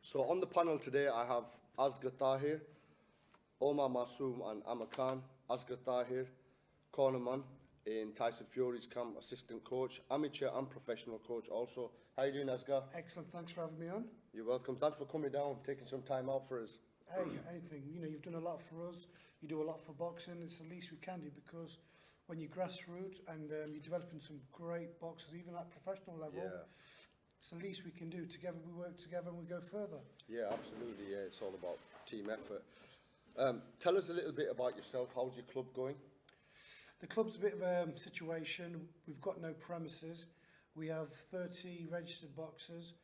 So on the panel today, I have Asghar Tahir, Omar Masoom and Amar Khan. Asghar Tahir, cornerman in Tyson Fury's camp, assistant coach, amateur and professional coach also. How you doing, Asghar? Excellent, thanks for having me on. You're welcome. Thanks for coming down, taking some time out for us. Hey, anything, you know, you've done a lot for us, you do a lot for boxing, it's the least we can do, because when you're grassroots and you're developing some great boxers, even at professional level, it's the least we can do. Together we work together and we go further. Yeah, absolutely. Yeah, it's all about team effort. Tell us a little bit about yourself. How's your club going? The club's a bit of a situation. We've got no premises. We have 30 registered boxers,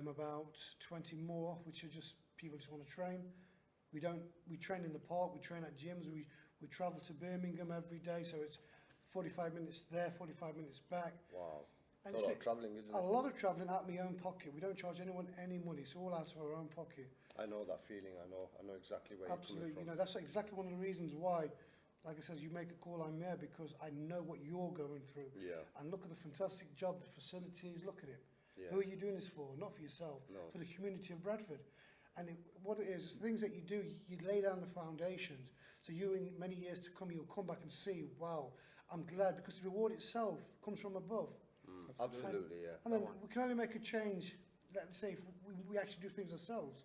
about 20 more, which are just people just want to train. We train in the park, we train at gyms, we travel to Birmingham every day, so it's 45 minutes there, 45 minutes back. Wow. And a lot of travelling, isn't it? A lot of travelling out of my own pocket. We don't charge anyone any money. It's all out of our own pocket. I know that feeling. I know exactly where Absolutely. you're coming from. You know, that's exactly one of the reasons why, like I said, you make a call, I'm there, because I know what you're going through. Yeah. And look at the fantastic job, the facilities, look at it. Yeah. Who are you doing this for? Not for yourself, No. for the community of Bradford. And what it is things that you do, you lay down the foundations. So you, in many years to come, you'll come back and see, wow, I'm glad, because the reward itself comes from above. Absolutely, yeah. And then we can only make a change, let's say, if we actually do things ourselves.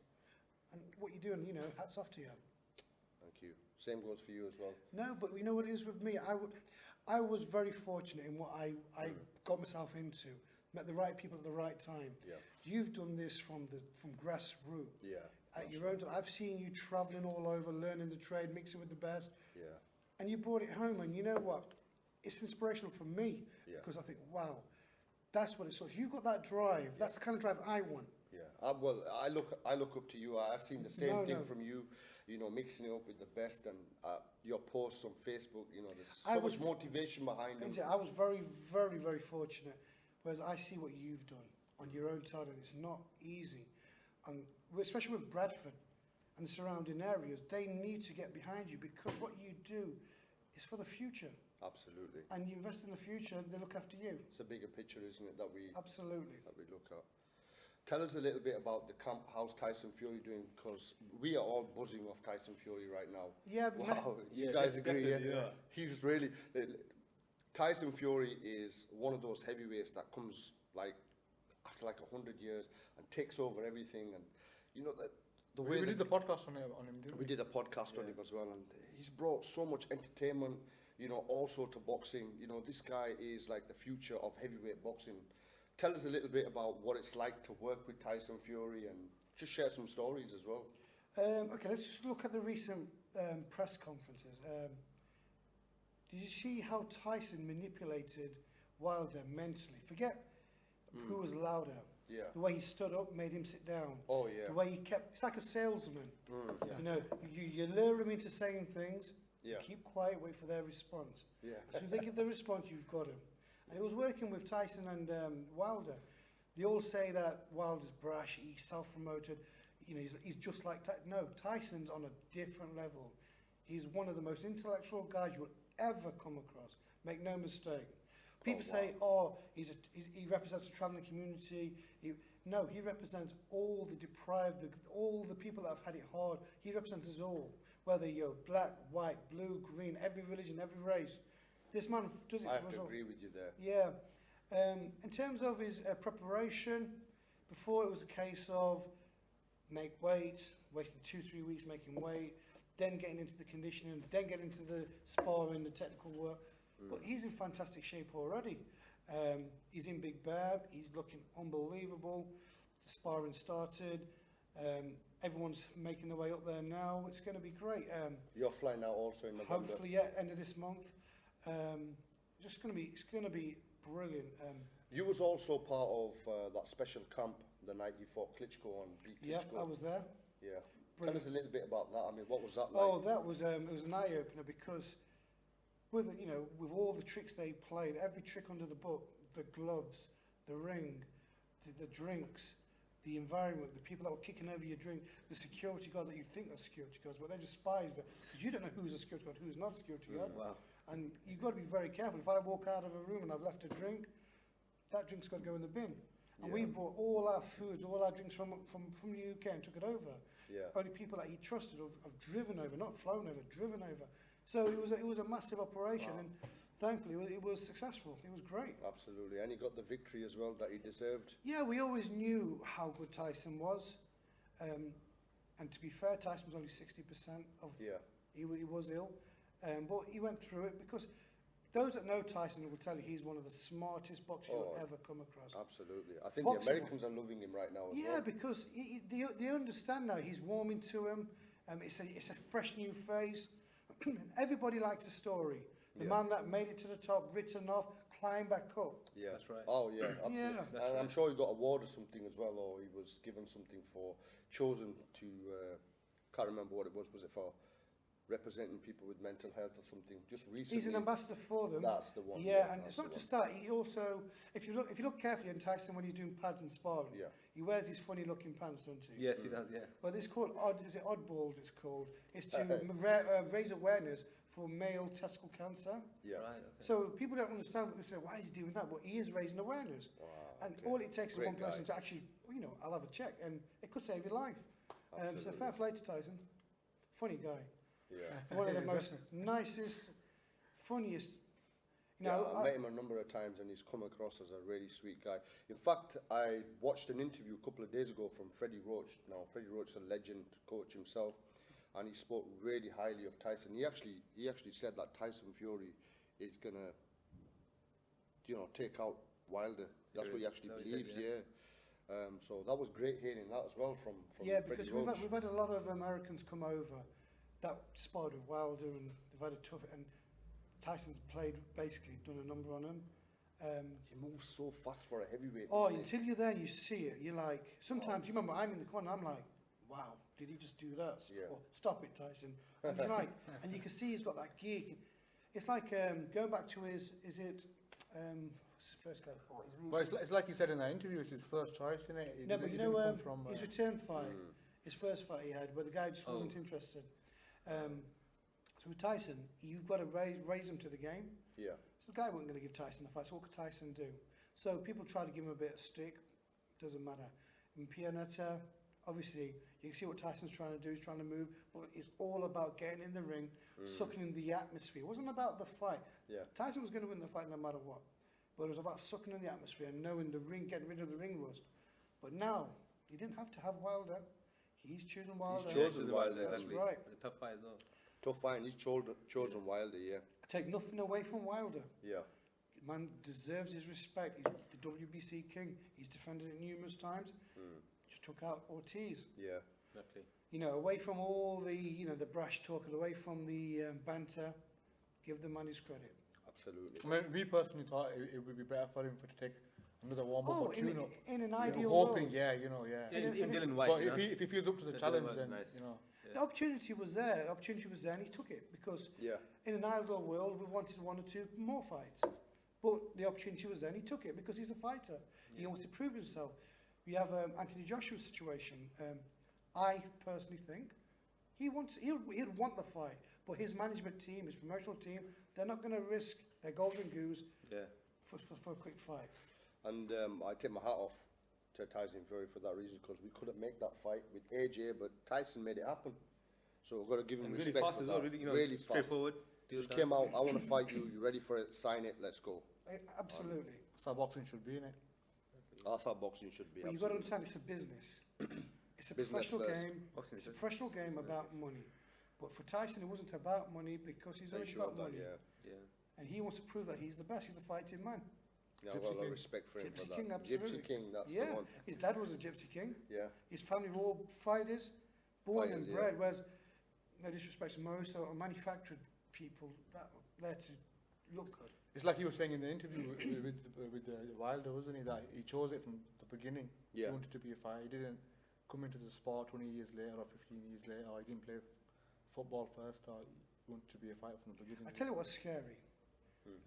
And what you're doing, you know, hats off to you. Thank you. Same goes for you as well. No, but you know what it is with me? I was very fortunate in what I got myself into. Met the right people at the right time. Yeah. You've done this from grassroots. Yeah. At your own time. I've seen you travelling all over, learning the trade, mixing with the best. Yeah. And you brought it home, and you know what? It's inspirational for me. Yeah. Because I think, wow, that's what it's. So if you've got that drive, that's the kind of drive I want. Yeah, well, I look up to you. I've seen the same thing No. from you. You know, mixing it up with the best, and your posts on Facebook. You know, there's so much motivation behind them. I was very, very, very fortunate. Whereas I see what you've done on your own side, and it's not easy. And especially with Bradford and the surrounding areas, they need to get behind you, because what you do is for the future. Absolutely. And you invest in the future, they look after you. It's a bigger picture, isn't it, that we look at. Tell us a little bit about the camp. How's Tyson Fury doing? Because we are all buzzing off Tyson Fury right now. Yeah, wow, you guys agree? Yeah? He's really... Tyson Fury is one of those heavyweights that comes like after like 100 years and takes over everything. And you know the way we did the podcast on him, didn't we? We did a podcast on him as well, and he's brought so much entertainment, you know, also to boxing. You know, this guy is like the future of heavyweight boxing. Tell us a little bit about what it's like to work with Tyson Fury, and just share some stories as well. Okay, let's just look at the recent press conferences. Did you see how Tyson manipulated Wilder mentally? Forget who was louder. Yeah. The way he stood up made him sit down. Oh, yeah. The way he kept... It's like a salesman. Yeah. You know, you lure him into saying things, Yeah. keep quiet, wait for their response. Yeah. As soon as they give the response, you've got him. And it was working with Tyson and Wilder. They all say that Wilder's brash, he's self-promoted, you know, he's just like Tyson. No, Tyson's on a different level. He's one of the most intellectual guys you will ever come across. Make no mistake. People say, he represents the travelling community. No, he represents all the deprived, all the people that have had it hard. He represents us all, whether you're black, white, blue, green, every religion, every race. This man does it for us all. I have to agree with you there. Yeah. In terms of his preparation, before it was a case of make weight, wasting 2-3 weeks making weight, then getting into the conditioning, then getting into the sparring, the technical work. But he's in fantastic shape already. He's in Big Bear. He's looking unbelievable. The sparring started. Everyone's making their way up there now. It's going to be great. You're flying out also in November. Hopefully, yeah, end of this month. It's going to be brilliant. You was also part of that special camp the night you fought Klitschko and beat Klitschko. Yeah, I was there. Yeah. Brilliant. Tell us a little bit about that. I mean, what was that like? Oh, that was it was an eye opener, because with all the tricks they played, every trick under the book, the gloves, the ring, the drinks, the environment, the people that were kicking over your drink, the security guards that you think are security guards, but they're just spies. Because you don't know who's a security guard, who's not a security guard. Wow. And you've got to be very careful. If I walk out of a room and I've left a drink, that drink's got to go in the bin. And we brought all our foods, all our drinks from the UK and took it over. Yeah. Only people that he trusted have driven over, not flown over, driven over. So it was a massive operation, and thankfully it was successful. It was great. Absolutely, and he got the victory as well that he deserved. Yeah, we always knew how good Tyson was, and to be fair, Tyson was only 60% of. Yeah. He was ill, but he went through it because those that know Tyson will tell you he's one of the smartest boxers you'll ever come across. Absolutely, I think Boxing, the Americans are loving him right now as well. Yeah, because they understand now. He's warming to him. It's a fresh new phase. Everybody likes a story. The man that made it to the top, written off, climbed back up. Yeah, That's right. Oh yeah, absolutely. Yeah. And I'm sure he got an award or something as well, or he was given something for chosen to. Can't remember what it was. Was it for representing people with mental health or something? Just recently. He's an ambassador for them. That's the one. Yeah, and that's it's not the just that. He also, if you look carefully on Tyson when he's doing pads and sparring, he wears these funny looking pants, doesn't he? Yes, he does. Yeah. Well, it's called oddballs. It's called. It's to raise awareness for male testicle cancer. Yeah. Right. Okay. So people don't understand what they say. Why is he doing that? But he is raising awareness. Wow, And okay. all it takes is Great one person guy. to actually, I'll have a check, and it could save your life. So Absolutely. fair play to Tyson. Funny guy. Yeah. One of the most nicest, funniest. I met him a number of times and he's come across as a really sweet guy. In fact, I watched an interview a couple of days ago from Freddie Roach. Now, Freddie Roach is a legend coach himself, and he spoke really highly of Tyson. He actually said that Tyson Fury is gonna, take out Wilder. That's what he actually believes. So that was great hearing that as well from Yeah, Freddie because Roach. we've had a lot of Americans come over that sparred with Wilder, and they've had a tough. And Tyson's basically done a number on him. He moves so fast for a heavyweight. Oh, doesn't he? until you're there and you see it, you're like, sometimes you remember I'm in the corner, I'm like, wow, did he just do that? Yeah. Or, stop it, Tyson. And you're like, and you can see he's got that geek. It's like going back to what's his first guy? But it's like you said in that interview, it's his first choice, isn't it? No, but He you didn't know, come from, his return fight, his first fight he had, where the guy just wasn't Oh. interested. So with Tyson, you've got to raise him to the game. Yeah. So the guy wasn't going to give Tyson the fight, so what could Tyson do? So people try to give him a bit of stick, doesn't matter. And Pianetta, obviously, you can see what Tyson's trying to do, he's trying to move, but it's all about getting in the ring, sucking in the atmosphere. It wasn't about the fight. Yeah. Tyson was going to win the fight no matter what. But it was about sucking in the atmosphere and knowing the ring, getting rid of the ring rust. But now, you didn't have to have Wilder. He's chosen Wilder. chosen Wilder, That's exactly. right. It's a tough fight as well. Tough fight, and he's chosen Wilder, yeah. Take nothing away from Wilder. Yeah. Man deserves his respect. He's the WBC king. He's defended it numerous times. Just took out Ortiz. Yeah. Exactly. Away from all the, the brash talk, and away from the banter, give the man his credit. Absolutely. I mean, we personally thought it would be better for him to take another warm-up or in tune-up. an You know, ideal hoping, world. yeah. In Dylan White. But if he feels up to the That challenge, was then, nice. The opportunity was there. The opportunity was there, and he took it because in an ideal world, we wanted one or two more fights. But the opportunity was there, and he took it because he's a fighter. He wants to prove himself. We have Anthony Joshua's situation. I personally think he'd want the fight, but his management team, his promotional team, they're not going to risk their golden goose for a quick fight. And I take my hat off to Tyson Fury for that reason, because we couldn't make that fight with AJ, but Tyson made it happen. So we've got to give him And really respect fast for as that. well. Really, fast. straightforward. Just came out, I want to fight you, you ready for it, sign it, let's go. Absolutely. that's how boxing should be, innit? That's how boxing should be. But you've got to absolutely. understand it's a business. It's a Business professional first. game. Boxing It's a is professional game about money. But for Tyson, it wasn't about money because he's They already showed got that, money. yeah. And he wants to prove that he's the best. He's the fighting man. Yeah, I've Gypsy got a lot of King. respect for him Gypsy for that. King, absolutely. Gypsy King, that's Yeah. the one. His dad was a Gypsy King. Yeah. His family were all fighters, born Fighters, and yeah. bred. Whereas, no disrespect to most are manufactured people that are there to look good. It's like he was saying in the interview with Wilder, wasn't he? That he chose it from the beginning. Yeah. He wanted to be a fighter. He didn't come into the sport 20 years later or 15 years later, or he didn't play football first, or he wanted to be a fighter from the beginning. I tell you what's scary.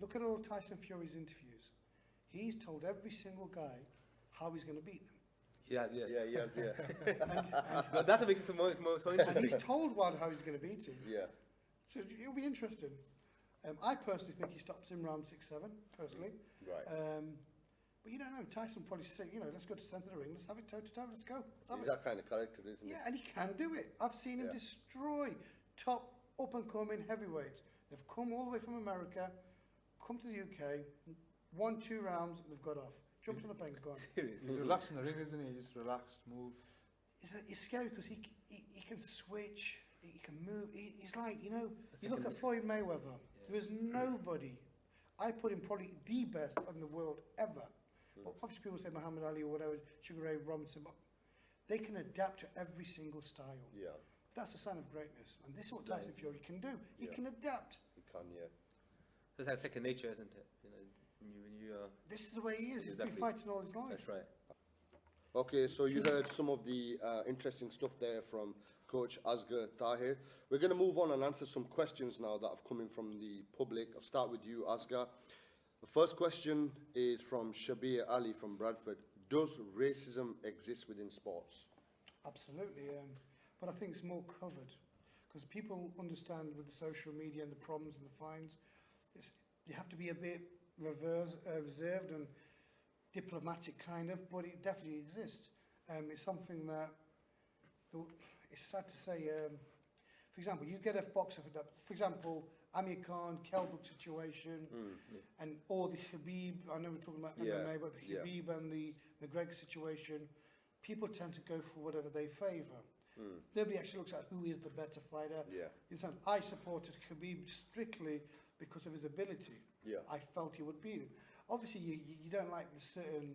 Look at all Tyson Fury's interviews. He's told every single guy how he's going to beat them. Yeah, yes. Yeah, he has, yeah. But that's what makes it so And interesting. he's told Wilder how he's going to beat him. Yeah. So it'll be interesting. I personally think he stops him round 6-7, personally. Right. But you don't know. Tyson probably say, let's go to the centre of the ring, let's have it toe to toe, let's go. Let's have He's it. that kind of character, isn't he? Yeah, and he can do it. I've seen him Yeah. destroy top up and coming heavyweights. They've come all the way from America, come to the UK, won 2 rounds, and they've got off. Jumped on the plane, gone. Seriously. He's relaxed in the ring, isn't he? Just relaxed, move. It's scary because he can switch, he can move. He's like, you look second- at Floyd Mayweather. There is nobody. I put him probably the best in the world ever. But obviously people say Muhammad Ali or whatever, Sugar Ray Robinson, but they can adapt to every single style. Yeah, That's a sign of greatness. And this is what Tyson Fury can do. He Yeah. can adapt. he can, yeah. So it's like second nature, isn't it? When you This is the way he is. He's Exactly. been fighting all his life. that's right. Okay, so you heard some of the interesting stuff there from Coach Asghar Tahir. We're going to move on and answer some questions now that have come in from the public. I'll start with you, Asghar. The first question is from Shabir Ali from Bradford. Does racism exist within sports? Absolutely, but I think it's more covered because people understand with the social media and the problems and the fines, you have to be a bit reserved and diplomatic kind of, but it definitely exists. It's something that, it's sad to say, for example, you get a boxer, for example, Amir Khan, Kelbrook situation, and or the Khabib, I know we're talking about MMA, but the Khabib and the McGregor situation, people tend to go for whatever they favour. Nobody actually looks at who is the better fighter. Yeah. You understand? I supported Khabib strictly because of his ability. Yeah. I felt he would beat him. Obviously, you don't like the certain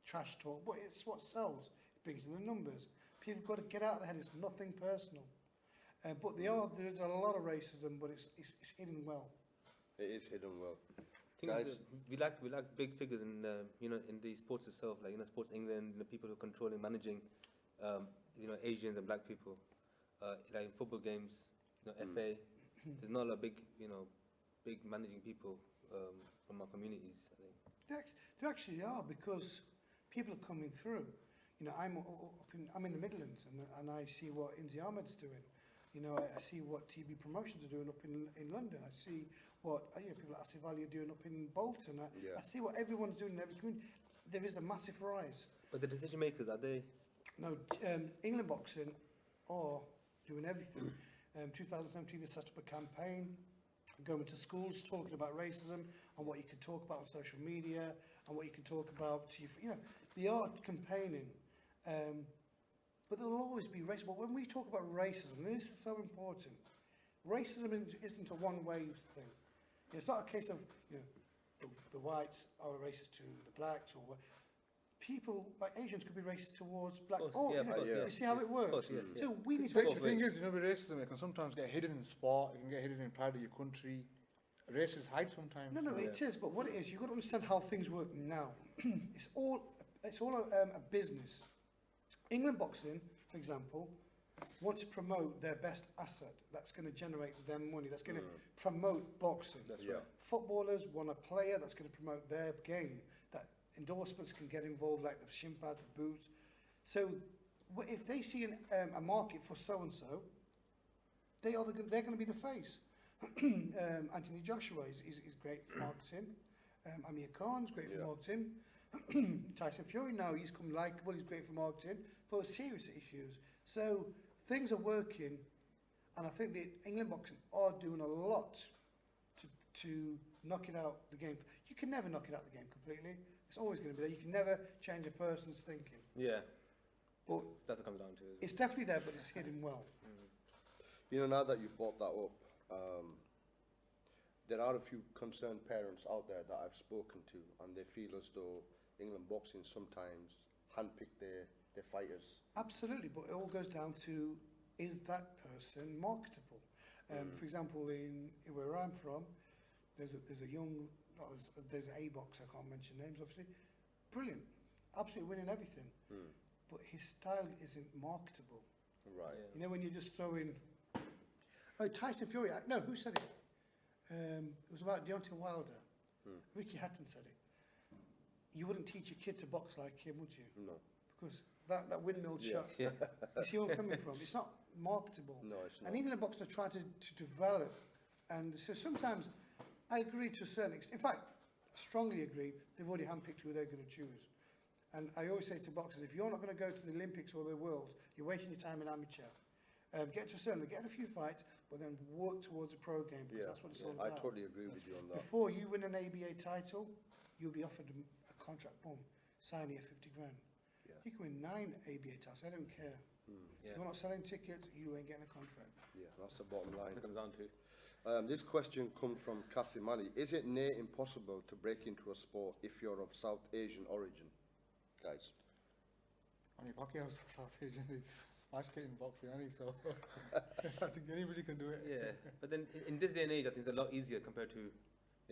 trash talk, but it's what sells. It brings in the numbers. People have got to get out of their head. It's nothing personal. But there's a lot of racism, but it's hidden well. It is hidden well. Thing Guys. is, we like big figures in in the sports itself, like Sports England, the people who are controlling, managing, Asians and black people, like in football games, FA. There's not a lot of big managing people from our communities. I think. There actually are, because people are coming through. I'm in the Midlands, and I see what Inzy Ahmed's doing. I see what TB Promotions are doing up in London. I see what people like Asif Ali are doing up in Bolton. I see what everyone's doing in every community. There is a massive rise. But the decision makers, are they? No, England Boxing are doing everything. 2017 they set up a campaign, going to schools, talking about racism and what you can talk about on social media and what you can talk about. They are campaigning. But there will always be racism. But when we talk about racism, and this is so important, racism isn't a one-way thing. It's not a case of the whites are racist to the blacks, or people like Asians could be racist towards black. Of course, You see how it works. Of course, yes, So we need to. The thing is, with racism, it can sometimes get hidden in sport, it can get hidden in pride of your country. Racists hide sometimes. No, it is. But what it is, you've got to understand how things work now. it's all a business. England Boxing, for example, want to promote their best asset that's going to generate them money, that's going to promote boxing. That's Yeah. right. Footballers want a player that's going to promote their game, that endorsements can get involved, like the shin pads, the boots. So if they see a market for so-and-so, they're going to be the face. Anthony Joshua is great for marketing. Amir Khan's great for marketing. Tyson Fury now, he's come likeable, he's great for marketing, for serious issues. So things are working, and I think the England Boxing are doing a lot to knock it out the game. You can never knock it out the game completely. It's always going to be there. You can never change a person's thinking. Yeah. But That's what it comes down to. Isn't it's definitely there, but it's hidden well. Now that you brought that up, there are a few concerned parents out there that I've spoken to, and they feel as though England Boxing sometimes handpick their fighters. Absolutely, but it all goes down to, is that person marketable? For example, in where I'm from, there's an A-boxer, I can't mention names obviously, brilliant, absolutely winning everything, but his style isn't marketable. Right. Yeah. When you just throw in, Tyson Fury, no, who said it? It was about Deontay Wilder. Ricky Hatton said it. You wouldn't teach your kid to box like him, would you? No. Because that windmill shot, Yeah. you see where I'm coming from? It's not marketable. No, it's not. And England Boxing are trying to develop. And so sometimes I agree to a certain extent. In fact, strongly agree, they've already handpicked who they're going to choose. And I always say to boxers, if you're not going to go to the Olympics or the Worlds, you're wasting your time in amateur. Get to a certain, get a few fights, but then work towards a pro game, because that's what it's all I about. totally agree with you on that. Before you win an ABA title, you'll be offered a contract, boom, sign here, 50 grand. Yeah. You can win 9 ABA titles, I don't care. If you're not selling tickets, you ain't getting a contract. Yeah, that's the bottom line. That's what it comes down to. This question comes from Kasim Ali. Is it near impossible to break into a sport if you're of South Asian origin? Guys. I mean, Paki was South Asian, he's smashed it in boxing, hasn't he? So I think anybody can do it. Yeah, but then in this day and age, I think it's a lot easier compared to,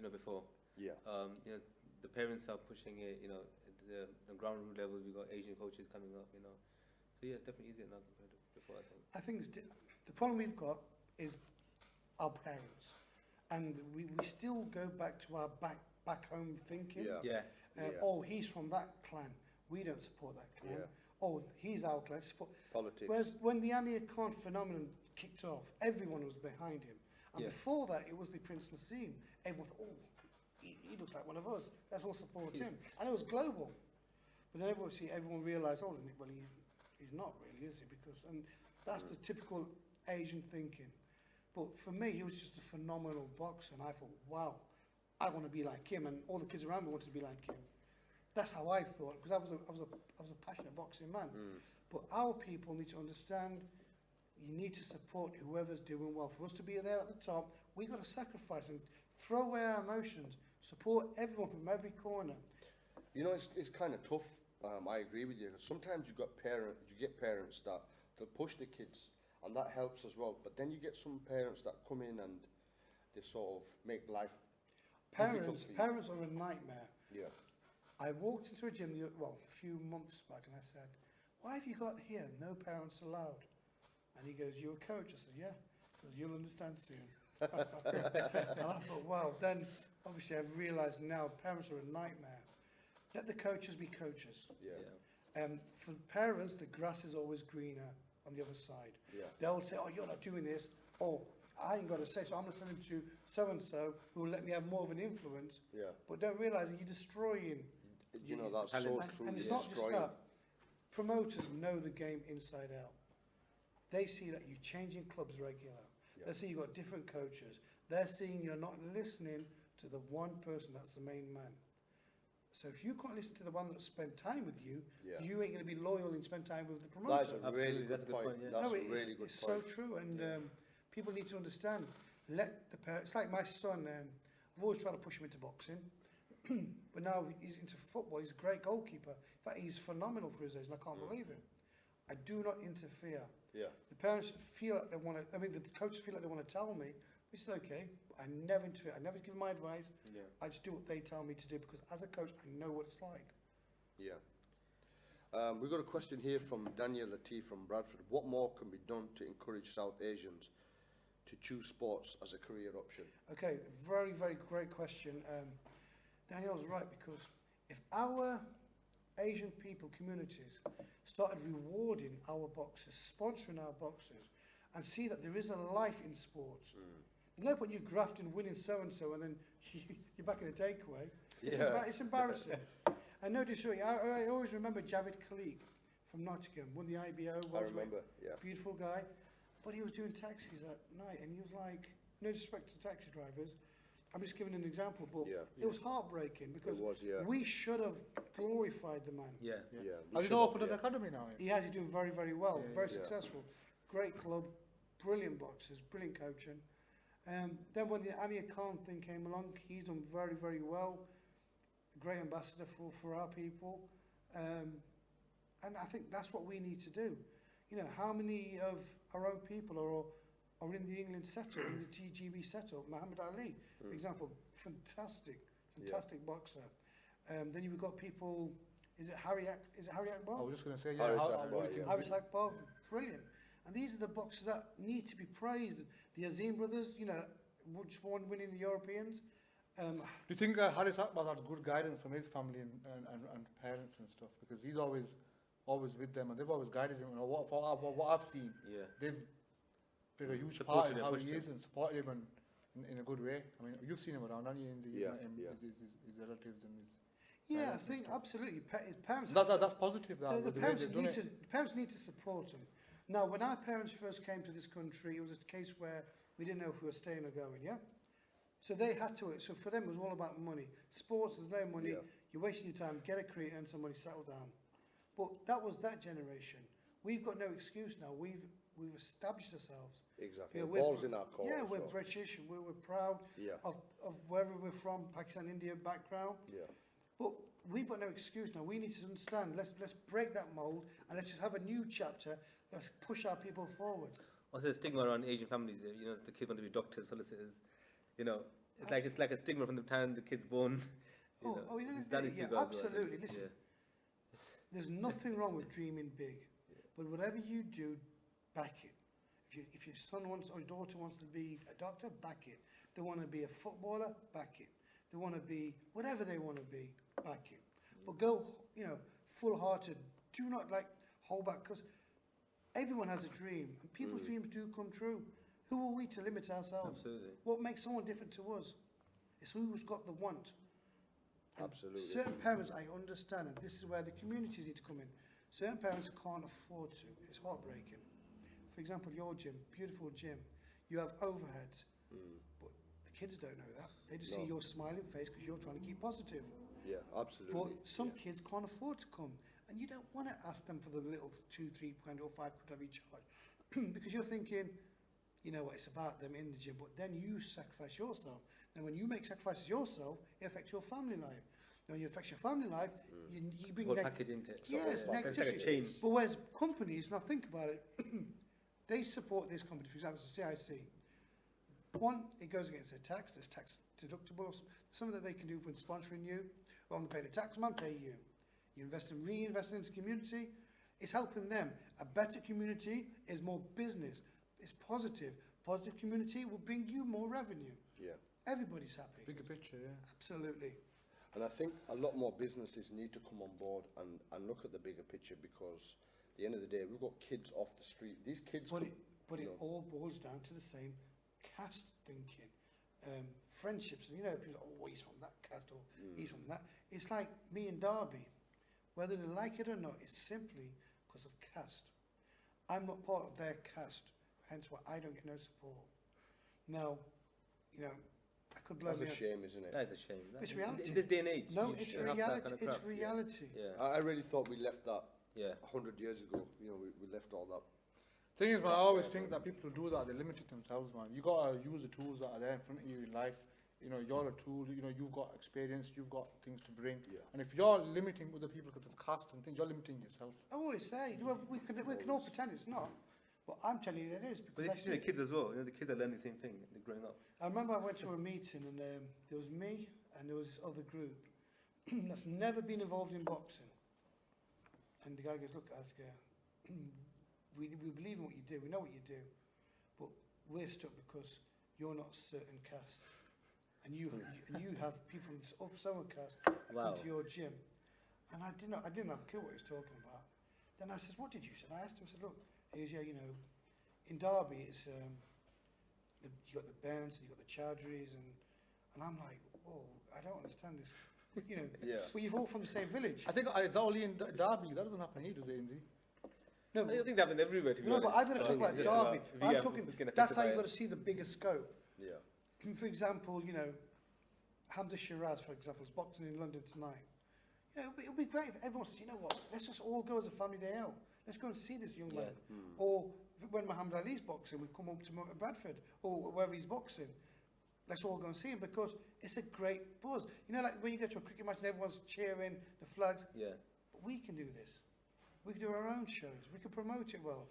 before. Yeah. The parents are pushing it. At the ground root levels, we've got Asian coaches coming up. So yeah, it's definitely easier now compared to before, I think. I think the problem we've got is our parents, and we still go back to our back home thinking. Yeah. Oh, he's from that clan, we don't support that clan. Oh, he's our clan, support Politics. Whereas when the Amir Khan phenomenon kicked off, everyone was behind him, and before that it was the Prince Nassim. Everyone thought, oh, he looks like one of us, let's all support him, and it was global. But then everyone realised, oh well, he's not really, is he? Because that's the typical Asian thinking. But for me, he was just a phenomenal boxer, and I thought, wow, I want to be like him, and all the kids around me wanted to be like him. That's how I thought, because I was a passionate boxing man. But our people need to understand, you need to support whoever's doing well. For us to be there at the top, we've got to sacrifice and throw away our emotions, support everyone from every corner. It's kind of tough. I agree with you. Sometimes you get parents that they'll push the kids, and that helps as well. But then you get some parents that come in and they sort of make life difficult for you. Parents are a nightmare. Yeah. I walked into a gym, a few months back, and I said, why have you got here, no parents allowed? And he goes, you're a coach? I said, yeah. He says, you'll understand soon. And I thought, wow. Then, obviously, I've realised now parents are a nightmare. Let the coaches be coaches. Yeah. For the parents, the grass is always greener on the other side. Yeah. They'll say, oh, you're not doing this. Oh, I ain't got to say, so I'm going to send him to so-and-so who will let me have more of an influence. Yeah. But don't realise that you're destroying. That's so true. And it's not just that. Promoters know the game inside out. They see that you're changing clubs regular. Yeah. They see you've got different coaches. They're seeing you're not listening to the one person that's the main man. So if you can't listen to the one that spent time with you, you ain't going to be loyal and spend time with the promoter. That's a really good point. That's a really good point. It's so true, and people need to understand. Let the parents, it's like my son, I've always tried to push him into boxing, but now he's into football. He's a great goalkeeper. In fact, he's phenomenal for his age, and I can't believe it. I do not interfere. Yeah. The parents feel like they want to, the coaches feel like they want to tell me, it's okay, but I never interfere. I never give them my advice. Yeah. I just do what they tell me to do, because as a coach, I know what it's like. Yeah. We've got a question here from Daniel Latif from Bradford. What more can be done to encourage South Asians to choose sports as a career option? Okay, very, very great question. Daniel's right, because if our Asian people communities started rewarding our boxers, sponsoring our boxers, and see that there is a life in sports. There's no point you grafting, winning so-and-so, and then you're back in a takeaway. It's embarrassing. And no disrespect, I always remember Javid Khalik from Nottingham, won the IBO. I remember, yeah. Beautiful guy. But he was doing taxis at night, and he was like, no disrespect to taxi drivers, I'm just giving an example, but it was heartbreaking, because we should have glorified the man. Has he not opened an academy now? He has, he's doing very, very well, very successful. Great club, brilliant boxers, brilliant coaching. Then when the Amir Khan thing came along, he's done very, very well. Great ambassador for our people. And I think that's what we need to do. How many of our own people are in the England setup, in the TGB setup? Muhammad Ali, for example, fantastic boxer. Then you've got people, is it Harry Akbar? I was just going to say, Harris Akbar, brilliant. And these are the boxers that need to be praised. The Azim brothers, which won winning the Europeans. Do you think Harris Akbar had good guidance from his family and parents and stuff? Because he's always with them, and they've always guided him. What I've seen, they've played a huge part in how he is and supported him and in a good way. I mean, you've seen him around, haven't you? Inzy, Yeah, and yeah. His relatives and his. Yeah, I parents and think stuff. absolutely. His parents. That's positive. That The with the way parents they've done need it. to. The parents need to support them. Now, when our parents first came to this country, it was a case where we didn't know if we were staying or going. Yeah. So they had to. So for them, it was all about money. Sports, there's no money. Yeah. You're wasting your time. Get a career, earn some money, settle down. But that was that generation. We've got no excuse now. We've established ourselves. Exactly. You know, Balls in our court. Yeah, as we're well. British. We're proud Yeah. of wherever we're from, Pakistan, India background. Yeah. But we've got no excuse now. We need to understand. Let's break that mold and let's just have a new chapter. Let's push our people forward. Also, the stigma around Asian families. You know, the kids want to be doctors, solicitors. You know, it's like a stigma from the time the kid's born. You know, that needs to go as well, I think. Absolutely. Listen, there's nothing wrong with dreaming big, but whatever you do, back it. If your son wants or your daughter wants to be a doctor, back it. They want to be a footballer, back it. They want to be whatever they want to be, back it. But go, full-hearted. Do not hold back, because everyone has a dream, and people's dreams do come true. Who are we to limit ourselves? Absolutely. What makes someone different to us? It's who's got the want. And Absolutely. certain parents, I understand, and this is where the communities need to come in. Certain parents can't afford to. It's heartbreaking. For example, your gym, beautiful gym, you have overheads, but the kids don't know that. They just see your smiling face because you're trying to keep positive. Yeah, absolutely. But some kids can't afford to come, and you don't want to ask them for the little £2, £3 or £5 whatever you charge, because you're thinking, you know what, it's about them in the gym, but then you sacrifice yourself. And when you make sacrifices yourself, it affects your family life. And when it affects your family life, you bring Whole package into it. Yes, It's like a negativity. chain. But whereas companies, now think about it, they support this company, for example, it's the CIC. One, it goes against their tax, there's tax deductible, something that they can do when sponsoring you. Well, I'm going to pay the tax man, pay you. You reinvest into the community, it's helping them. A better community is more business, it's positive. Positive community will bring you more revenue. Yeah. Everybody's happy. Bigger picture, yeah. Absolutely. And I think a lot more businesses need to come on board and look at the bigger picture, because at the end of the day, we've got kids off the street. These kids But could, it all boils down to the same caste thinking. Friendships, people are, oh, he's from that caste, or he's from that. It's like me and Derby. Whether they like it or not, it's simply because of caste. I'm not part of their caste, hence why I don't get no support. Now, I could blow that's me a up. shame, isn't it? That is a shame. It's reality. In this day and age. No, you it's shouldn't have that reality. kind of It's crap. reality. Yeah. I really thought we left that Yeah. 100 years ago. We left all that. Thing is, man, I always think that people do that, they limit it themselves, man. You gotta use the tools that are there in front of you in life. You're a tool, you've got experience, you've got things to bring. Yeah. And if you're limiting other people because of caste and things, you're limiting yourself. I always say, well, we can all pretend it's not, but I'm telling you it is. But Because they're I teaching the see- kids as well. The kids are learning the same thing. They're growing up. I remember I went to a meeting and there was me and there was this other group that's never been involved in boxing. And the guy goes, look, Asghar, we believe in what you do, we know what you do, but we're stuck because you're not a certain caste. And you have people from this other caste that Wow. come to your gym. And I didn't have a clue what he was talking about. Then I said, what did you say? And I asked him, I said, look, he goes, in Derby, it's you got the Burns and you got the Chowdhuries, and I'm like, whoa, I don't understand this. Yeah. Well, you're all from the same village. I think it's only in Derby, that doesn't happen here, does it, Inzy? No, I think that happens everywhere, to be no, honest. but I've got to talk about Just Derby. we I'm have- talking. we can That's affect how it you've by got to see the bigger scope. Yeah. For example, Hamza Shiraz, for example, is boxing in London tonight. It'll be great if everyone says, you know what, let's just all go as a family day out. Let's go and see this young man. Or when Muhammad Ali's boxing, we come up to Bradford or wherever he's boxing. Let's all go and see him because it's a great buzz. Like when you go to a cricket match and everyone's cheering, the flags. Yeah. But we can do this. We can do our own shows. We can promote it well.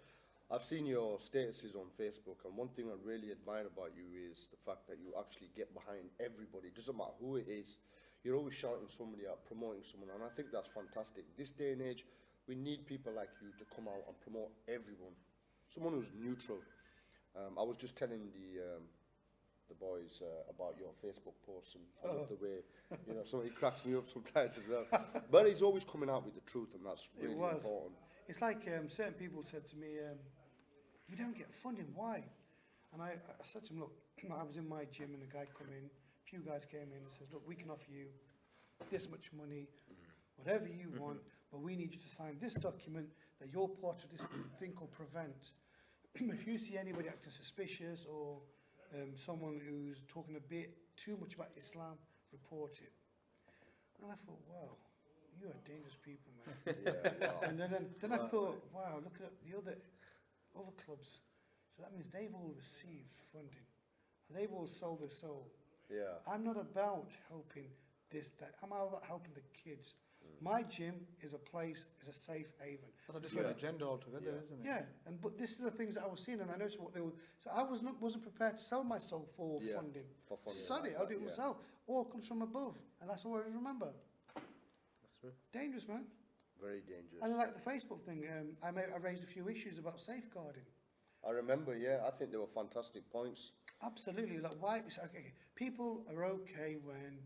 I've seen your statuses on Facebook, and one thing I really admire about you is the fact that you actually get behind everybody. It doesn't matter who it is. You're always shouting somebody out, promoting someone, and I think that's fantastic. This day and age, we need people like you to come out and promote everyone. Someone who's neutral. I was just telling the boys about your Facebook posts, and I love the way, somebody cracks me up sometimes as well. But he's always coming out with the truth, and that's really important. It's like certain people said to me, you don't get funding, why? And I said to him, look, I was in my gym and a guy come in, a few guys came in and says, look, we can offer you this much money, whatever you want, but we need you to sign this document that you're part of this thing called Prevent. If you see anybody acting suspicious or someone who's talking a bit too much about Islam, report it. And I thought, wow, you are dangerous people, man. Yeah, wow. And then I thought, wow, look at the other clubs. So that means they've all received funding. And they've all sold their soul. Yeah. I'm not about helping this, that. I'm about helping the kids. My gym is a place, is a safe haven. That's a different Yeah. agenda altogether, Yeah. isn't it? Yeah, but this is the things that I was seeing, and I noticed what they were. So I wasn't prepared to sell my soul for Yeah, funding. for funding Sorry, like I'll do that, it yeah. myself. All comes from above, and that's all I remember. That's true. Dangerous, man. Very dangerous. And like the Facebook thing, I raised a few issues about safeguarding. I remember, yeah, I think they were fantastic points. Absolutely, like why? It's okay, people are okay when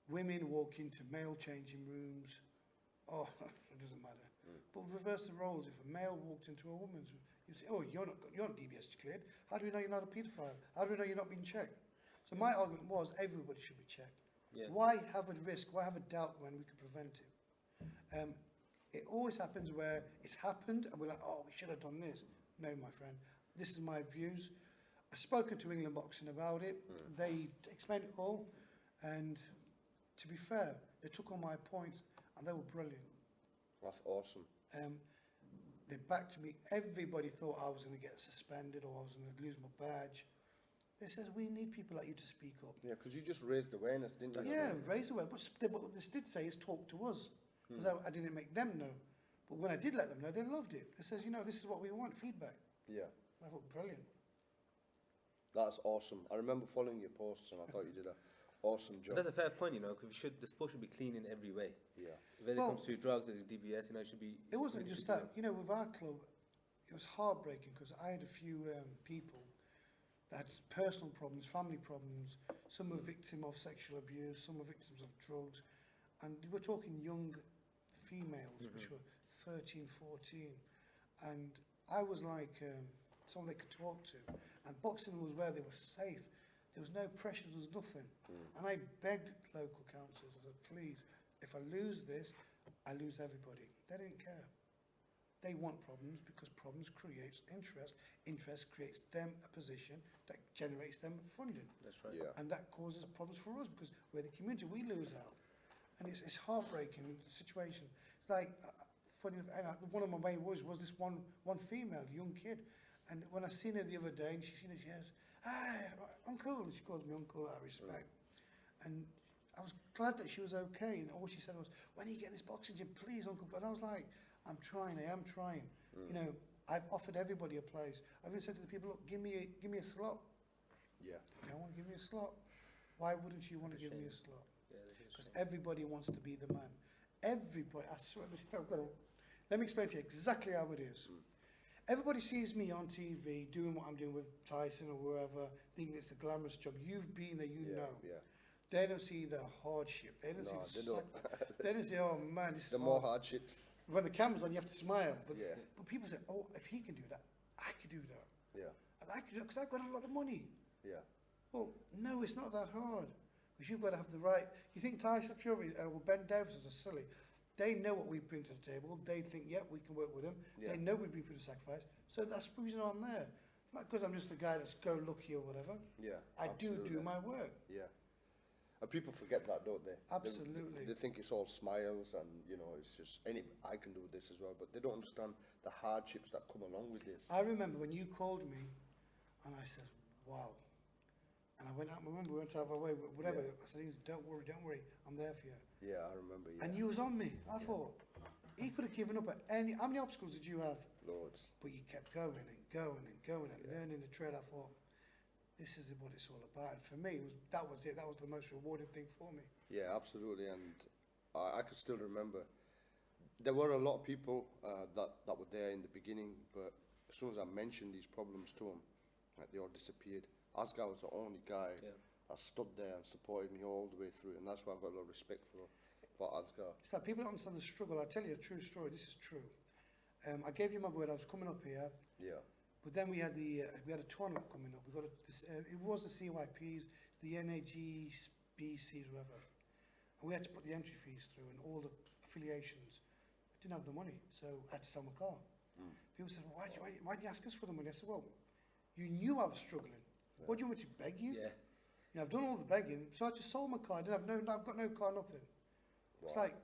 women walk into male changing rooms. Oh, it doesn't matter. But reverse the roles. If a male walked into a woman's room, you say, "Oh, you're not DBS cleared. How do we know you're not a paedophile? How do we know you're not being checked?" So my argument was everybody should be checked. Yeah. Why have a risk? Why have a doubt when we could prevent it? It always happens where it's happened and we're like, "Oh, we should have done this." No, my friend. This is my views. I've spoken to England Boxing about it. They explained it all, and to be fair, they took all my points and they were brilliant. That's awesome. They backed me. Everybody thought I was going to get suspended or I was going to lose my badge. They says, we need people like you to speak up. Yeah, because you just raised awareness, didn't you? Yeah, raise away. But what they did say is talk to us. Because I didn't make them know. But when I did let them know, they loved it. They says, this is what we want, feedback. Yeah, I thought, brilliant. that's awesome. I remember following your posts and I thought you did an awesome But job. that's a fair point, because the sport should be clean in every way. Yeah, When Well- it comes to drugs, the DBS, it should be. It wasn't really just should that. With our club, it was heartbreaking because I had a few people that had personal problems, family problems. Some were victims of sexual abuse, some were victims of drugs. And we're talking young females, which were 13, 14. And I was like someone they could talk to. And boxing was where they were safe. There was no pressure, there was nothing. And I begged local councils, I said, please, if I lose this, I lose everybody. They didn't care. They want problems because problems creates interest. Interest creates them a position that generates them funding. That's right. yeah, And that causes problems for us because we're the community, we lose out. And it's heartbreaking situation. It's like, funny enough, one of my main worries was this one female, young kid. And when I seen her the other day, and she seen her, she says, "Hi, uncle," and she calls me uncle out of respect. And I was glad that she was okay. And all she said was, "When are you getting this boxing gym, please, uncle?" But I was like, I am trying. I've offered everybody a place. I've even said to the people, look, give me a slot. yeah, You don't want to give me a slot? Why wouldn't you want to It's a give me a shame. slot? Yeah, that's a Because shame. everybody wants to be the man. Everybody, I swear, let me explain to you exactly how it is. Everybody sees me on TV doing what I'm doing with Tyson or wherever, thinking it's a glamorous job. You've been there, you yeah, know. yeah. They don't see the hardship. They don't No, see they the don't. they don't say, oh man, this is The more hard. hardships. When the camera's on, you have to smile. But, Yeah. but people say, oh, if he can do that, I could do that. Yeah, And I could do it because I've got a lot of money. yeah, Well, no, it's not that hard. Because you've got to have the right... You think Tyson Fury or Ben Davis are silly. They know what we bring to the table. They think, yeah, we can work with them. Yeah. They know we bring through the sacrifice. So that's the reason I'm there. Not because I'm just a guy that's go lucky or whatever. yeah. I do absolutely. my work. Yeah. And people forget that, don't they? Absolutely. They think it's all smiles and, it's just, I can do this as well. But they don't understand the hardships that come along with this. I remember when you called me and I said, wow. And I went out, remember we went to have our way, whatever. Yeah. I said, Inzy, don't worry, I'm there for you. Yeah, I remember, yeah. And you was on me. I thought, he could have given up at any... How many obstacles did you have? Loads. But you kept going and going and going and learning the trade. I thought, this is what it's all about. And for me, that was it. That was the most rewarding thing for me. Yeah, absolutely. And I can still remember there were a lot of people that were there in the beginning, but as soon as I mentioned these problems to them, they all disappeared. Asghar was the only guy that stood there and supported me all the way through, and that's why I've got a lot of respect for Asghar. It's like people don't understand the struggle. I'll tell you a true story. This is true. I gave you my word. I was coming up here. Yeah, But then we had a tournament coming up. It was the CYPs, the NAGBCs, whatever. And we had to put the entry fees through and all the affiliations. I didn't have the money, so I had to sell my car. People said, well, why do you ask us for the money? I said, well, you knew I was struggling. Yeah. What do you want me to beg you? Yeah. You know, I've done all the begging, so I just sold my car. I've got no car, nothing. It's like,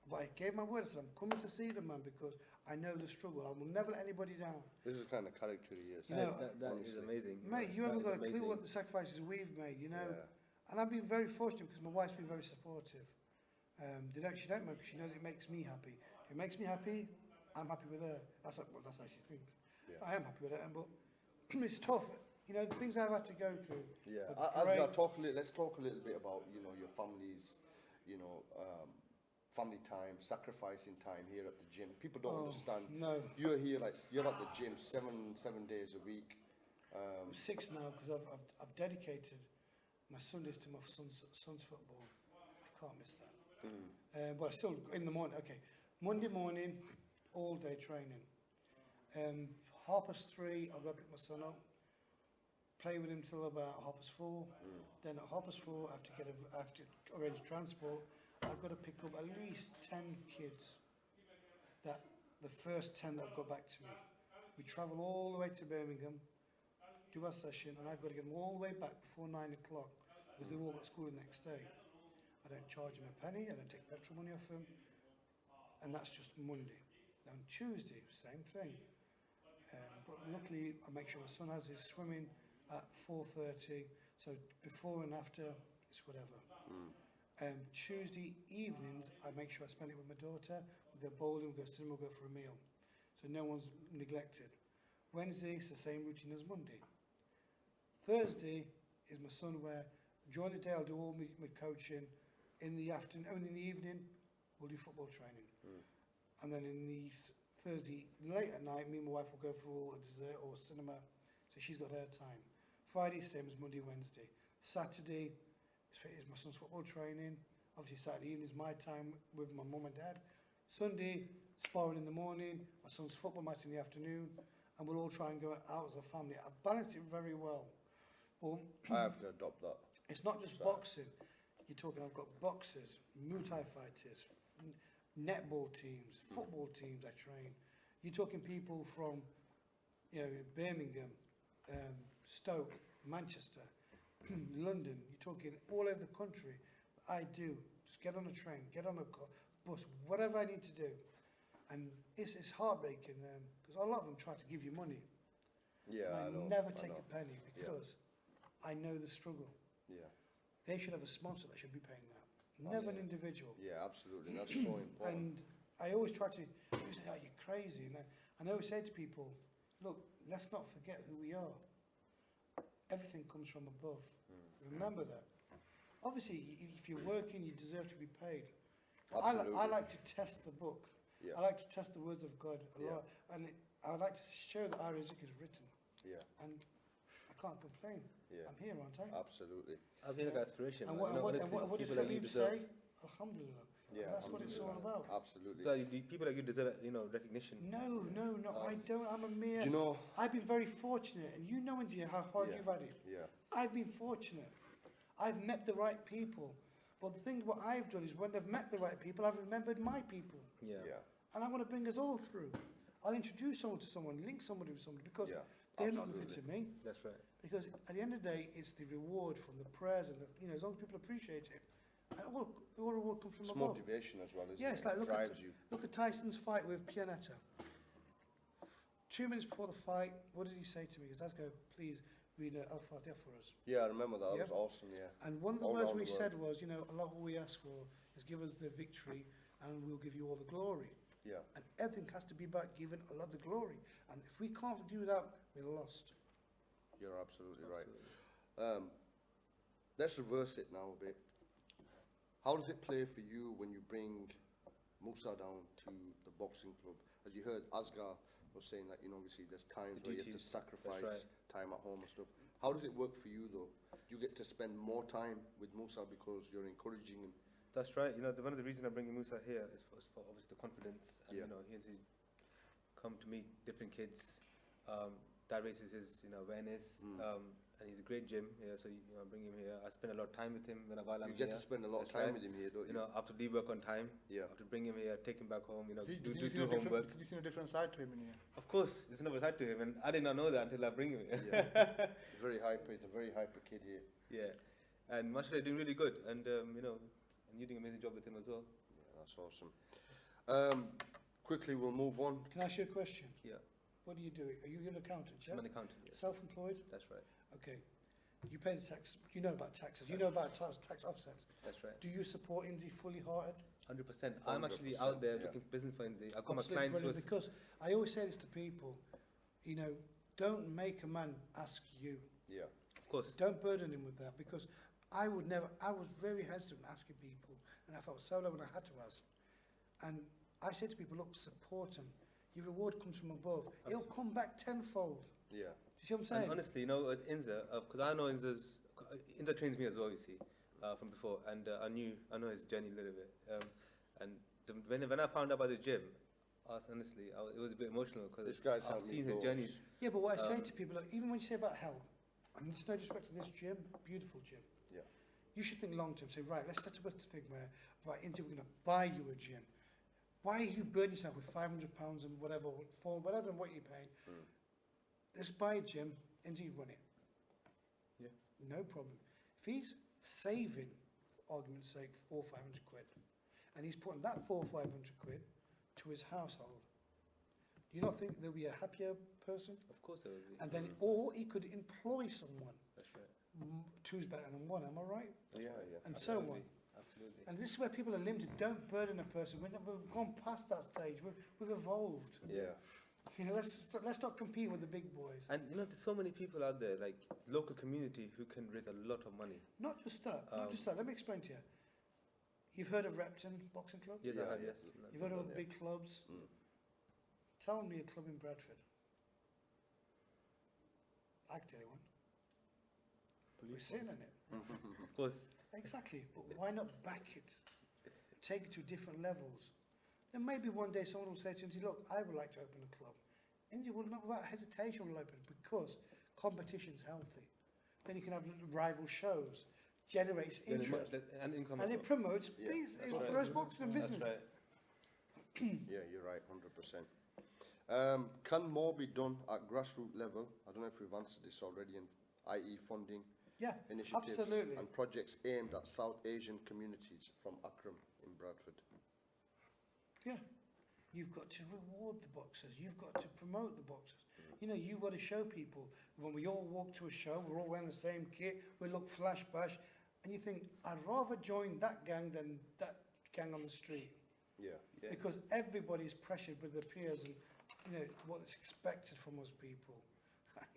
but I gave my word. I said, I'm coming to see them, man, because I know the struggle. I will never let anybody down. This is the kind of character he is. You know, that is amazing. Mate, you That haven't is got a clue amazing. what the sacrifices we've made, you know. Yeah. And I've been very fortunate because my wife's been very supportive. She don't know because she knows it makes me happy. If it makes me happy, I'm happy with her. That's how she thinks. Yeah. I am happy with her, but it's tough. You know, the things I've had to go through. Yeah, are Asghar, great. let's talk a little bit about, you know, your family's, you know, family time, sacrificing time here at the gym. People don't understand. No, You're here, like, you're at the gym seven days a week. I'm 6 now because I've dedicated my Sundays to my son's football. I can't miss that. But still in the morning. Okay, Monday morning, all day training. 3:30, I'll go pick my son up, play with him till about 4:30. Then at 4:30, I have to arrange transport. I've got to pick up at least 10 kids. That the first 10 that have got back to me. We travel all the way to Birmingham, do our session, and I've got to get them all the way back before 9 o'clock because they've all got school the next day. I don't charge them a penny. I don't take petrol money off them, and that's just Monday. Now on Tuesday, same thing. But luckily, I make sure my son has his swimming at 4:30. So before and after, it's whatever. Tuesday evenings, I make sure I spend it with my daughter. We go bowling, we go cinema, we go for a meal. So no one's neglected. Wednesday, it's the same routine as Monday. Thursday is my son where during the day I'll do all my coaching. In the afternoon, in the evening, we'll do football training. And then in the Thursday, late at night, me and my wife will go for a dessert or cinema. So she's got her time. Friday, same as Monday, Wednesday. Saturday is my son's football training. Obviously, Saturday evening is my time with my mum and dad. Sunday, sparring in the morning. My son's football match in the afternoon. And we'll all try and go out as a family. I've balanced it very well. Well, I have to adopt that. it's not just boxing. You're talking, I've got boxers, Muay Thai fighters, netball teams, football teams I train. You're talking people from, you know, Birmingham, Stoke, Manchester, London. You're talking all over the country. I do. Just get on a train, get on a bus, whatever I need to do. And it's heartbreaking because a lot of them try to give you money. Yeah, and I know. never I take know. a penny because I know the struggle. Yeah. They should have a sponsor that should be paying that. Never an individual. Yeah, absolutely. That's so important. And I always try to, people say, oh, you're crazy. And I always say to people, look, let's not forget who we are. Everything comes from above. Remember that. Obviously, if you're working, you deserve to be paid. Absolutely. I like to test the book. Yeah. I like to test the words of God a Yeah. lot. And I like to show that our Isaac is written. Yeah, And I can't complain. yeah. I'm here, aren't I? Absolutely. I was being like inspiration. And man. what, You know, and what honestly, did people like you Khabib deserve. say? Alhamdulillah. Yeah, And that's what it's all about. Absolutely. Like, people like you deserve, you know, recognition. No, I don't. I'm a mere. Do you know? I've been very fortunate, and you know, Inzy, how hard Yeah. you've had it. Yeah. I've been fortunate. I've met the right people. But the thing what I've done is when I've met the right people, I've remembered my people. Yeah. Yeah. And I want to bring us all through. I'll introduce someone to someone, link somebody with somebody, because Yeah, they're not absolutely. fit to me. That's right. Because at the end of the day, it's the reward from the prayers and the, you know, as long as people appreciate it, and all reward comes from It's above. motivation as well, isn't Yeah, it? it's like Drives you. look at Tyson's fight with Pianetta. 2 minutes before the fight, what did he say to me? He goes, let's go, please read Al-Fatiha for us. Yeah, I remember that. That Yeah. was awesome, yeah. And one of the All words around we the said was, you know, Allah, all we ask for is give us the victory and we'll give you all the glory. Yeah. And everything has to be about giving Allah the glory. And if we can't do that, we're lost. You're absolutely right. Absolutely. Let's reverse it now a bit. How does it play for you when you bring Musa down to the boxing club? As you heard, Asghar was saying that, you know, obviously there's times The where you have to duties, sacrifice that's time at home and stuff. How does it work for you though? You get to spend more time with Musa because you're encouraging him. That's right. You know, one of the reasons I'm bringing Musa here is for obviously the confidence. And, Yeah. you know, he has to come to meet different kids. that raises his awareness. And he's a great gym. Yeah, so I bring him here. I spend a lot of time with him while I'm You here. get to spend a lot of That's time right. with him here, don't you? I have to leave work on time. Yeah. I have to bring him here, take him back home. Did Do you see a homework. Did you see a different side to him in here? Of course, there's another side to him, and I did not know that until I bring him here. Yeah. Very hyper. He's a very hyper kid here. Yeah, and mashallah, doing really good, and and you're doing an amazing job with him as well. Yeah, that's awesome. Quickly, we'll move on. Can I ask you a question? Yeah, What do you do? Are you an accountant, yeah? I'm an accountant. Yeah. Self-employed? That's right. Okay. You pay the tax. You know about taxes. You know about tax offsets. That's right. Do you support Inzy fully hearted? 100%. I'm actually 100%, out there yeah. looking for business for Inzy. I've got my Absolutely clients brilliant, because I always say this to people, don't make a man ask you. Yeah. of course. Don't burden him with that, because I was very hesitant asking people, and I felt so low when I had to ask. And I say to people, look, support him. Your reward comes from above. It'll come back tenfold. Yeah. Do you see what I'm saying? And honestly, at Inza, because I know Inza trains me as well, you see, from before, and I know his journey a little bit. When I found out about the gym, honestly, it was a bit emotional because This guy's I've helped seen me his grow. journey. Yeah, but what I say to people, like, even when you say about help, I mean, it's no disrespect to this gym, beautiful gym. Yeah. You should think long term. Say, right, let's set up a thing where, right, Inzy, we're going to buy you a gym. Why are you burning yourself with £500 and whatever, for whatever and what you're paying? Let's buy a gym, Inzy, run it. Yeah. No problem. If he's saving, for argument's sake, £400 or £500, and he's putting that £400 or £500 to his household, do you not think there'll be a happier person? Of course there will be. And then, or he could employ someone. That's right. Two's better than one, am I right? Yeah, yeah. And so on. Absolutely. And this is where people are limited. Don't burden a person. We've gone past that stage. We've evolved. Yeah. Let's not compete with the big boys. And there's so many people out there, like local community, who can raise a lot of money. Not just that. Not just that. Let me explain to you. You've heard of Repton Boxing Club? Yes, Yeah, I have, yes. yes. You've heard of the big clubs? Mm. Tell me a club in Bradford. I can tell you one. We're sitting in it. Of course. Exactly. But why not back it? Take it to different levels. Then maybe one day someone will say to Inzy, look, I would like to open a club. Inzy will not, without hesitation, will open it because competition's healthy. Then you can have rival shows, generates interest, And income. and it promotes Yeah, business. that's It right. promotes boxing and business. That's right. Yeah, you're right, 100%. Can more be done at grassroots level? I don't know if we've answered this already, i.e. funding Yeah, initiatives absolutely. and projects aimed at South Asian communities from Akram in Bradford. Yeah. You've got to reward the boxers. You've got to promote the boxers. You've got to show people. When we all walk to a show, we're all wearing the same kit, we look flash bash, and you think, I'd rather join that gang than that gang on the street. Yeah. Yeah. Because everybody's pressured with their peers and, what's expected from us people.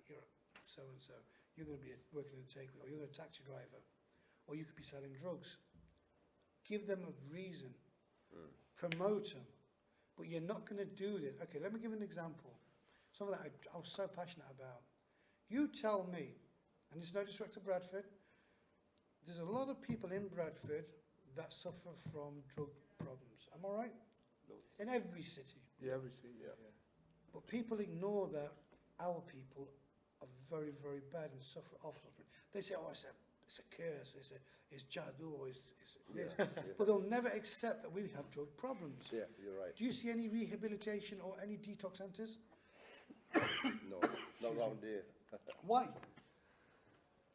You're so-and-so. You're going to be working in a takeaway, or you're a taxi driver, or you could be selling drugs. Give them a reason. Promote them. But you're not going to do this. Okay, let me give an example. Something that I was so passionate about. You tell me, and this is no disrespect to Bradford, there's a lot of people in Bradford that suffer from drug problems. Am I right? Loads. In every city. Yeah, every city. Yeah. But people ignore that our people are very, very bad and suffer often. They say, oh, it's a curse, it's jadoo, it's this. Yeah. But they'll never accept that we have drug problems. Yeah, you're right. Do you see any rehabilitation or any detox centres? No, not around here. Why?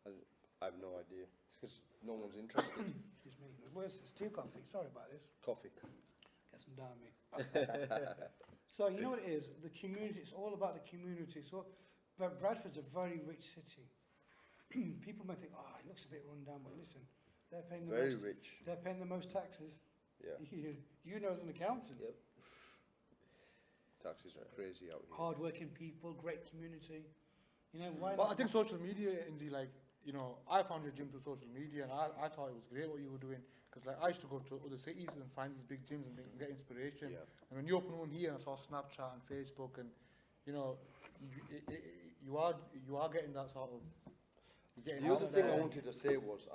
I have no idea. Because no one's interested. Excuse me. Where's this tea coffee? Sorry about this. Coffee. Get some down me. So you know what it is? The community. It's all about the community. So, but Bradford's a very rich city. People may think, oh, it looks a bit run down, but listen, they're paying the Very most. rich. They're paying the most taxes. Yeah. You know, as an accountant. Yep. Taxes are crazy out here. Hard-working people, great community. Why But not? I think social media, Inzy, I found your gym through social media, and I thought it was great what you were doing. Because I used to go to other cities and find these big gyms and get inspiration. Yeah. And when you open one here, and I saw Snapchat and Facebook, and you are getting that sort of. You're getting The out other thing there. I wanted to say was,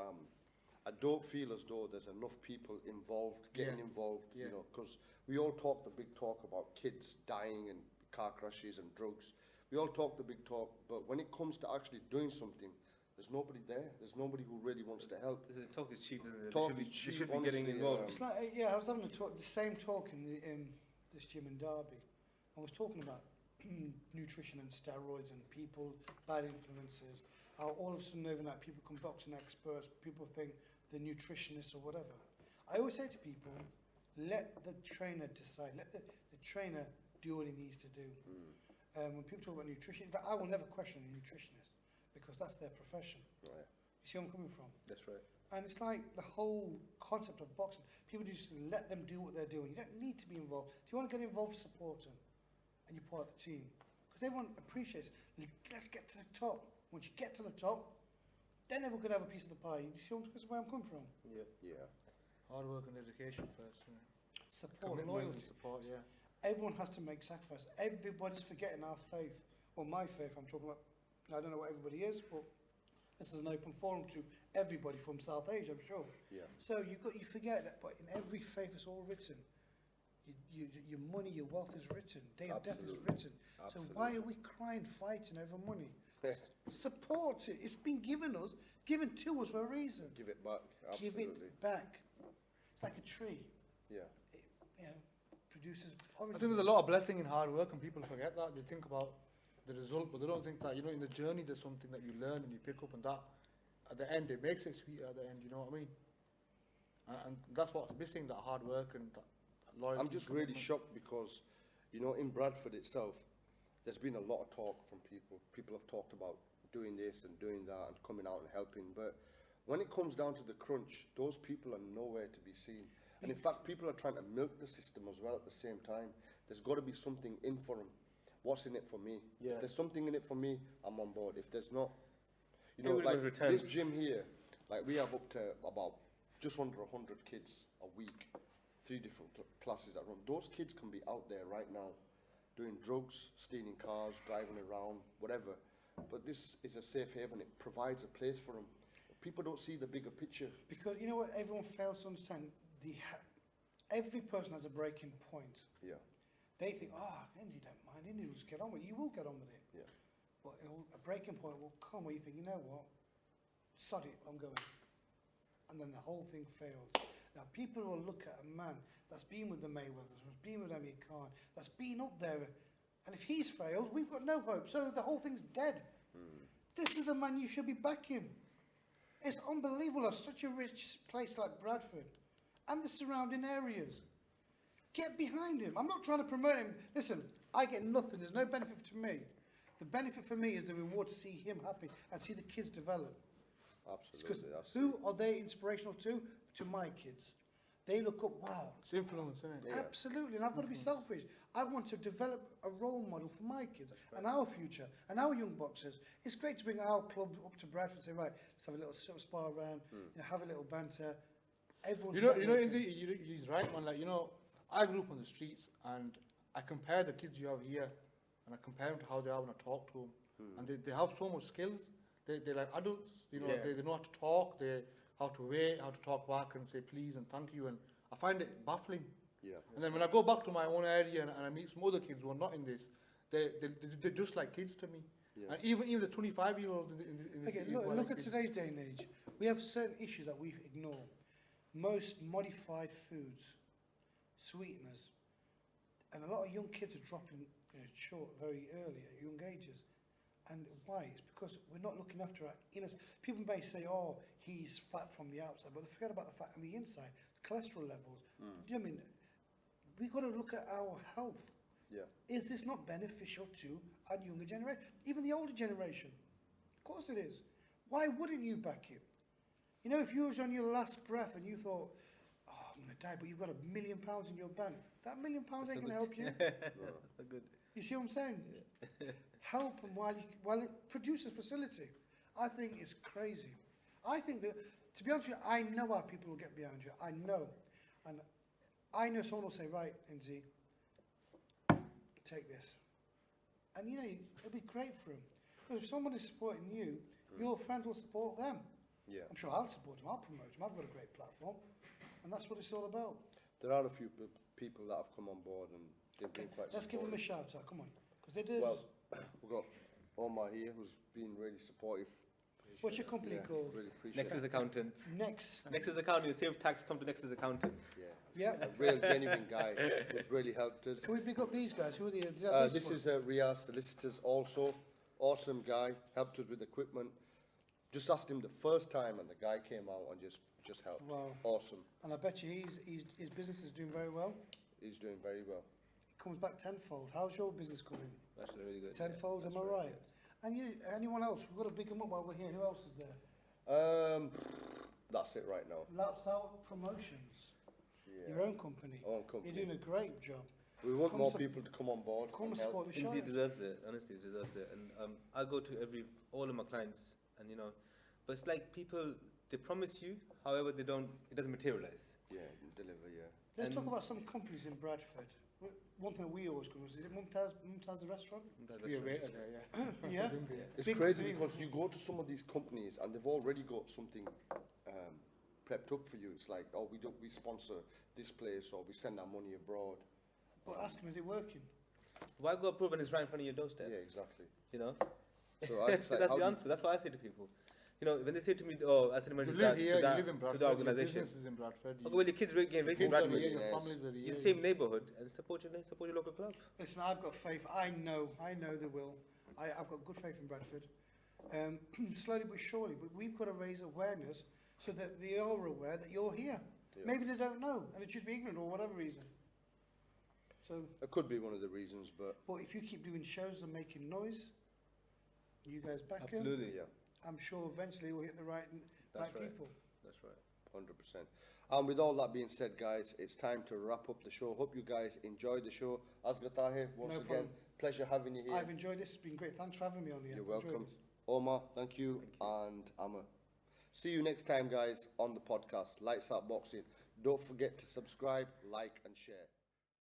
I don't feel as though there's enough people involved, getting Yeah. involved, Yeah. because we all talk the big talk about kids dying and car crashes and drugs, We all talk the big talk, but when it comes to actually doing something, there's nobody there. There's nobody who really wants to help. Talk is cheap, isn't it? Talk They is should cheap, be, they should be getting honestly, involved. It's like, I was having the same talk in this gym in Derby. I was talking about nutrition and steroids and people, bad influences. How all of a sudden overnight people become boxing experts, people think they're nutritionists or whatever. I always say to people, let the trainer decide, let the trainer do what he needs to do. When people talk about nutrition, in fact, I will never question a nutritionist because that's their profession. Right. You see where I'm coming from? That's right. And it's like the whole concept of boxing. People just let them do what they're doing. You don't need to be involved. If you want to get involved, support them. And you're part of the team. Because everyone appreciates, let's get to the top. Once you get to the top, then everyone could have a piece of the pie. You see where I'm coming from? Yeah. Yeah. Hard work and dedication first. Support, Commitment loyalty. and support, yeah. Everyone has to make sacrifice. Everybody's forgetting our faith. Well, my faith, I'm talking about, I don't know what everybody is, but this is an open forum to everybody from South Asia, I'm sure. Yeah. So you forget that, but in every faith it's all written. Your money, your wealth is written. Day of death is Absolutely. written. Absolutely. So why are we crying, fighting over money? Support it. It's been given to us for a reason. Give it back. Give Absolutely. it back. It's like a tree. Yeah. It, produces I oranges. think there's a lot of blessing in hard work, and people forget that. They think about the result, but they don't think that, in the journey there's something that you learn and you pick up, and that at the end it makes it sweeter at the end. You know what I mean? And that's what's missing, that hard work and that loyalty. I'm just really commitment. shocked because, in Bradford itself, there's been a lot of talk from people. People have talked about doing this and doing that and coming out and helping. But when it comes down to the crunch, those people are nowhere to be seen. And in fact, people are trying to milk the system as well at the same time. There's got to be something in for them. What's in it for me? Yeah. If there's something in it for me, I'm on board. If there's not, Everyone's like returned. this gym here, like we have up to about just under 100 kids a week, 3 different classes that run. Those kids can be out there right now doing drugs, stealing cars, driving around, whatever. But this is a safe haven. It provides a place for them. People don't see the bigger picture. Because you know what everyone fails to understand? Every person has a breaking point. Yeah, They think, Indy don't mind, Indy will just get on with it. You will get on with it. yeah, But a breaking point will come where you think, you know what? Sod it, I'm going. And then the whole thing fails. Now, people will look at a man that's been with the Mayweathers, that's been with Amir Khan, that's been up there, and if he's failed, we've got no hope. So the whole thing's dead. This is the man you should be backing. It's unbelievable. It's such a rich place like Bradford and the surrounding areas. Get behind him. I'm not trying to promote him. Listen, I get nothing. There's no benefit to me. The benefit for me is the reward to see him happy and see the kids develop. Because absolutely. who are they inspirational to? To my kids. They look up, wow. It's influence, isn't it? Yeah. Absolutely. And I've got to be selfish. I want to develop a role model for my kids and our future and our young boxers. It's great to bring our club up to Bradford and say, right, let's have a little sort of spar around, have a little banter. Everyone's Inzy, he's right, man. Like, I grew up on the streets, and I compare the kids you have here, and I compare them to how they are when I talk to them. And they have so much skills. They're like adults, Yeah. they know how to talk, how to wait, how to talk back and say please and thank you, and I find it baffling. Yeah. And then when I go back to my own area and I meet some other kids who are not in this, they're just like kids to me. Yeah. And even the 25-year-olds in this Again, city who are look like at kids. today's day and age. We have certain issues that we ignore. Most modified foods, sweeteners, and a lot of young kids are dropping short very early at young ages. And why? It's because we're not looking after our inner. People may say, "Oh, he's fat from the outside," but they forget about the fat on the inside, cholesterol levels. Do you know what I mean? We've got to look at our health. Yeah. Is this not beneficial to our younger generation, even the older generation? Of course it is. Why wouldn't you back him? If you was on your last breath and you thought, "Oh, I'm going to die," but you've got £1 million in your bank, that £1 million ain't going to help you. That's not good. You see what I'm saying? Help them while it produces facility. I think it's crazy. I think that, to be honest with you, I know our people will get behind you. I know. And I know someone will say, right, Inzy, take this. And it'll be great for them. Because if someone is supporting you, your friends will support them. Yeah. I'm sure I'll support them, I'll promote them. I've got a great platform. And that's what it's all about. There are a few people that have come on board and they've been quite Let's give them a supportive. shout out, come on. Because they did. Well, we've got Omar here who's been really supportive. What's your company Yeah, called? really appreciate Nexus it. Accountants. Next. Nexus Accountants. Save tax. Come to Nexus Accountants. Yeah, Yeah. a real genuine guy who's really helped us. Can we pick up these guys? Who are the? This is Riyadh Solicitors also. Awesome guy, helped us with equipment. Just asked him the first time and the guy came out and just helped. Wow. Awesome. And I bet you his business is doing very well. He's doing very well. It comes back tenfold. How's your business coming? Actually, really good. Tenfold, am I right? And you, anyone else? We've got to pick them up while we're here. Who else is there? That's it right now. Laps Out Promotions. Yeah. Your own company. Own company. You're doing a great job. We want Come more sup- people to come on board. Come and and help. support the show. Inzy deserves it. Honestly, deserves it. And I go to all of my clients, and but it's like people, they promise you, however they don't. It doesn't materialize. Yeah, deliver. Yeah. Let's talk And- about some companies in Bradford. One thing we always go to is it Mumtaz the restaurant? Be a waiter there, yeah. Yeah. It's Big crazy company. because you go to some of these companies and they've already got something prepped up for you. It's like, oh, we sponsor this place or we send our money abroad. But ask him, is it working? Why go abroad when it's right in front of your doorstep? Yeah, exactly. You know. So I just like, That's how the do answer. That's what I say to people. When they say to me, "Oh, I said You live here, you live in Bradford, to the your organisation." business is in Bradford. Okay, well, your kids getting raised in kids are Bradford. here, your Yes. families are In here. the same neighbourhood, and support your local club. Listen, I've got faith. I know they will. I've got good faith in Bradford. Slowly but surely, but we've got to raise awareness so that they are aware that you're here. Yeah. Maybe they don't know, and it's just be ignorant or whatever reason. So, It could be one of the reasons, but but if you keep doing shows and making noise, you guys back him. Absolutely, yeah, I'm sure eventually we'll hit the right That's right. people. That's right. 100%. And with all that being said, guys, it's time to wrap up the show. Hope you guys enjoyed the show. Asghar Tahir, once No again, problem. pleasure having you here. I've enjoyed this. It's been great. Thanks for having me on here. You're Enjoyed welcome. this. Omar, thank you, and Amma. See you next time, guys, on the podcast, Lights Out Boxing. Don't forget to subscribe, like, and share.